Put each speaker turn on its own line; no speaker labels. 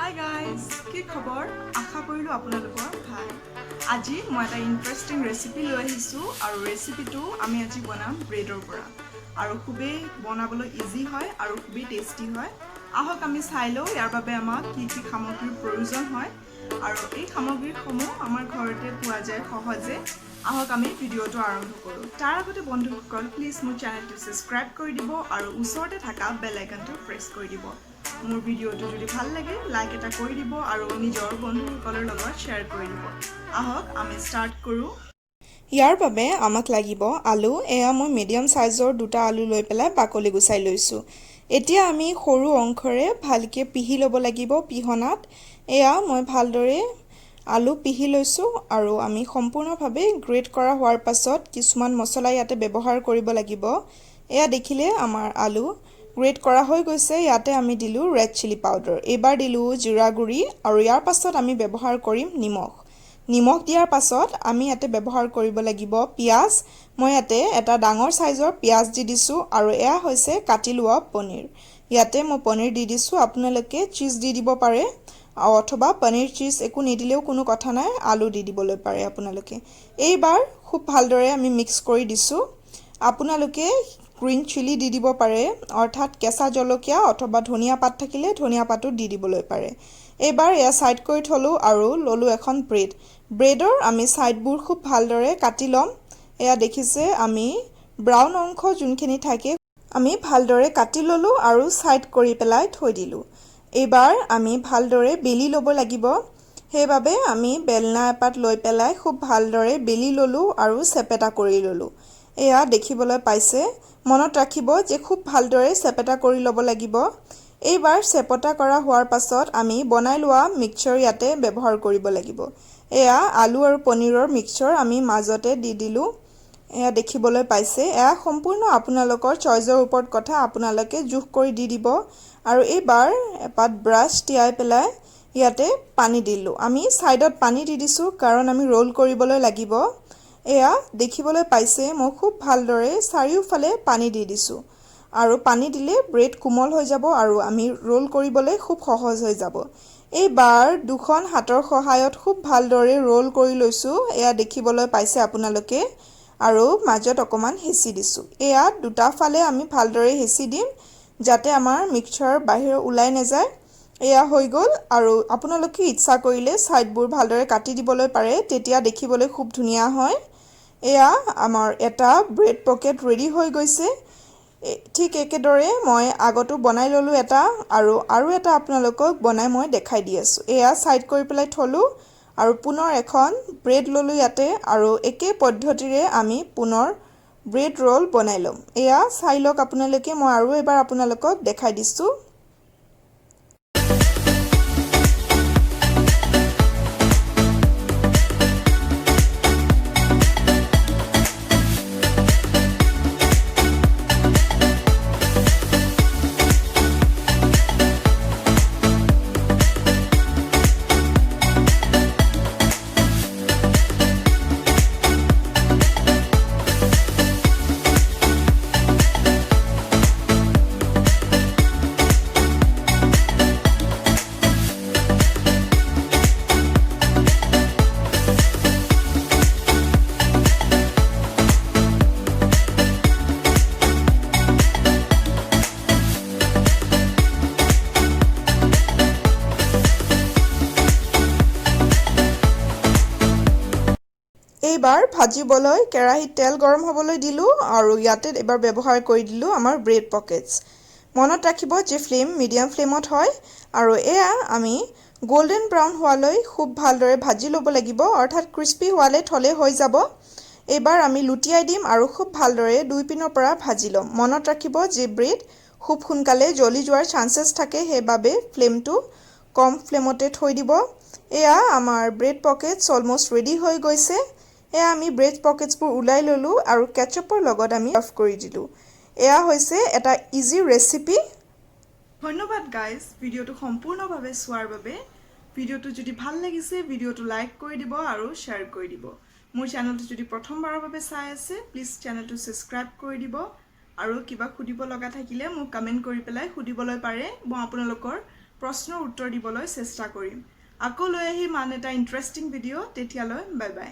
Hi guys, কি খবৰ? আশা কৰিলো আপোনালোকৰ ভাল। আজি মই এটা ইন্টাৰেষ্টিং ৰেচিপি লৈ আহিছো আৰু ৰেচিপিটো আমি আজি বনাম ব্ৰেডৰ পৰা। আৰু খুবেই বনাবলৈ ইজি হয় আৰু খুবেই টেষ্টি হয়। আহক আমি চাই লওঁ ইয়াৰ বাবে আমাক কি কি সামগ্ৰীৰ প্ৰয়োজন হয় আৰু এই সামগ্ৰীসমূহ আমাৰ ঘৰতে পোৱা যায় সহজে। আহক আমি ভিডিঅ'টো আৰম্ভ কৰোঁ। তাৰ আগতে বন্ধুসকল প্লিজ মোৰ চেনেলটো সাবস্ক্ৰাইব কৰি দিব আৰু ওচৰতে থকা বেল আইকনটো প্ৰেছ কৰি দিব। মোৰ ভিডিঅ'টো যদি ভাল লাগে লাইক এটা কৰি দিব আৰু নিজৰ বন্ধুসকলৰ লগত শ্বেয়াৰ কৰি দিব। আহক আমি ষ্টাৰ্ট কৰোঁ।
ইয়াৰ বাবে আমাক লাগিব আলু। এয়া মই মিডিয়াম সাইজৰ দুটা আলু লৈ পেলাই বাকলি গুচাই লৈছোঁ। এতিয়া আমি সৰু অংশৰে ভালকৈ পিহি ল'ব লাগিব পিহনাত। এয়া মই ভালদৰে আলু পিহি লৈছোঁ আৰু আমি সম্পূৰ্ণভাৱে গ্ৰেট কৰা হোৱাৰ পাছত কিছুমান মছলা ইয়াতে ব্যৱহাৰ কৰিব লাগিব। এয়া দেখিলে আমাৰ আলু গ্ৰেট কৰা হৈ গৈছে। ইয়াতে আমি দিলোঁ ৰেড চিলি পাউডাৰ, এইবাৰ দিলোঁ জিৰা গুড়ি আৰু ইয়াৰ পাছত আমি ব্যৱহাৰ কৰিম নিমখ। নিমখ দিয়াৰ পাছত আমি ইয়াতে ব্যৱহাৰ কৰিব লাগিব পিঁয়াজ। মই ইয়াতে এটা ডাঙৰ সাইজৰ পিঁয়াজ দি দিছোঁ আৰু এয়া হৈছে কাটি লোৱা পনীৰ। ইয়াতে মই পনীৰ দি দিছোঁ, আপোনালোকে চীজ দি দিব পাৰে অথবা পনীৰ চীজ একো নিদিলেও কোনো কথা নাই, আলু দি দিবলৈ পাৰে আপোনালোকে। এইবাৰ খুব ভালদৰে আমি মিক্স কৰি দিছোঁ। আপোনালোকে গ্ৰীণ চিলি দি দিব পাৰে অৰ্থাৎ কেঁচা জলকীয়া অথবা ধনিয়া পাত থাকিলে ধনিয়া পাতো দি দিবলৈ পাৰে। এইবাৰ এয়া সাইড কৰি থলোঁ আৰু ল'লোঁ এখন ব্ৰেড। ব্ৰেডৰ আমি সাইডবোৰ খুব ভালদৰে কাটি ল'ম। এয়া দেখিছে আমি ব্ৰাউন অংশ যোনখিনি থাকে আমি ভালদৰে কাটি ল'লোঁ আৰু সাইড কৰি পেলাই থৈ দিলোঁ। এইবাৰ আমি ভালদৰে বেলি ল'ব লাগিব। সেইবাবে আমি বেলনা এপাত লৈ পেলাই খুব ভালদৰে বেলি ল'লোঁ আৰু চেপেটা কৰি ল'লোঁ। এয়া দেখিবলৈ পাইছে। মনত ৰাখিব যে খুব ভালদৰে চেপেটা কৰি ল'ব লাগিব। এইবাৰ চেপটা কৰা হোৱাৰ পাছত আমি বনাই লোৱা মিক্সচাৰ ইয়াতে ব্যৱহাৰ কৰিব লাগিব। এয়া আলু আৰু পনীৰৰ মিক্সচাৰ আমি মাজতে দি দিলোঁ। এয়া দেখিবলৈ পাইছে। এয়া সম্পূৰ্ণ আপোনালোকৰ চইচৰ ওপৰত কথা, আপোনালোকে জোখ কৰি দি দিব। আৰু এইবাৰ এপাত ব্ৰাছ তিয়াই পেলাই ইয়াতে পানী দিলোঁ। আমি ছাইডত পানী দি দিছোঁ কাৰণ আমি ৰোল কৰিবলৈ লাগিব। এয়া দেখিবলৈ পাইছে মই খুব ভালদৰে চাৰিওফালে পানী দি দিছোঁ আৰু পানী দিলে ব্ৰেড কোমল হৈ যাব আৰু আমি ৰোল কৰিবলৈ খুব সহজ হৈ যাব। এইবাৰ দুখন হাতৰ সহায়ত খুব ভালদৰে ৰোল কৰি লৈছোঁ। এয়া দেখিবলৈ পাইছে আপোনালোকে আৰু মাজত অকণমান হেঁচি দিছোঁ। এয়া দুটা ফালে আমি ভালদৰে হেঁচি দিম যাতে আমাৰ মিক্সচাৰ বাহিৰ ওলাই নাযায়। এয়া হৈ গ'ল আৰু আপোনালোকে ইচ্ছা কৰিলে ছাইডবোৰ ভালদৰে কাটি দিবলৈ পাৰে, তেতিয়া দেখিবলৈ খুব ধুনীয়া হয়। এয়া আমাৰ এটা ব্ৰেড পকেট ৰেডি হৈ গৈছে। ঠিক একেদৰে মই আগতো বনাই ল'লোঁ এটা আৰু এটা আপোনালোকক বনাই মই দেখাই দি আছোঁ। এয়া ছাইড কৰি পেলাই থলোঁ আৰু পুনৰ এখন ব্ৰেড ল'লোঁ ইয়াতে আৰু একে পদ্ধতিৰে আমি পুনৰ ব্ৰেড ৰোল বনাই ল'ম। এয়া চাই লওক আপোনালোকে, মই আৰু এবাৰ আপোনালোকক দেখাই দিছোঁ। এইবাৰ ভাজিবলৈ কেৰাহীত তেল গৰম হ'বলৈ দিলোঁ আৰু ইয়াতে এবাৰ ব্যৱহাৰ কৰি দিলোঁ আমাৰ ব্ৰেড পকেটছ। মনত ৰাখিব যে ফ্লেম মিডিয়াম ফ্লেমত হয় আৰু এয়া আমি গোল্ডেন ব্ৰাউন হোৱালৈ খুব ভালদৰে ভাজি ল'ব লাগিব, অৰ্থাৎ ক্ৰিস্পি হোৱালে থ'লে হৈ যাব। এইবাৰ আমি লুটিয়াই দিম আৰু খুব ভালদৰে দুই পিনৰ পৰা ভাজি ল'ম। মনত ৰাখিব যে ব্ৰেড খুব সোনকালে জ্বলি যোৱাৰ চান্সেছ থাকে, সেইবাবে ফ্লেমটো কম ফ্লেমতে থৈ দিব। এয়া আমাৰ ব্ৰেড পকেটছ অলমষ্ট ৰেডি হৈ গৈছে। এয়া আমি ব্ৰেড পকেটছবোৰ ওলাই ল'লোঁ আৰু কেটচআপৰ লগত আমি সাৰ্ভ কৰি দিলোঁ। এয়া হৈছে এটা ইজি ৰেচিপি।
ধন্যবাদ গাইজ ভিডিঅ'টো সম্পূৰ্ণভাৱে চোৱাৰ বাবে। ভিডিঅ'টো যদি ভাল লাগিছে ভিডিঅ'টো লাইক কৰি দিব আৰু শ্বেয়াৰ কৰি দিব। মোৰ চেনেলটো যদি প্ৰথমবাৰৰ বাবে চাই আছে প্লিজ চেনেলটো সাবস্ক্ৰাইব কৰি দিব আৰু কিবা সুধিব লগা থাকিলে মোক কমেণ্ট কৰি পেলাই সুধিবলৈ পাৰে। মই আপোনালোকৰ প্ৰশ্নৰ উত্তৰ দিবলৈ চেষ্টা কৰিম। আকৌ লৈ আহিম আন এটা ইণ্টাৰেষ্টিং ভিডিঅ'। তেতিয়ালৈ বাই বাই।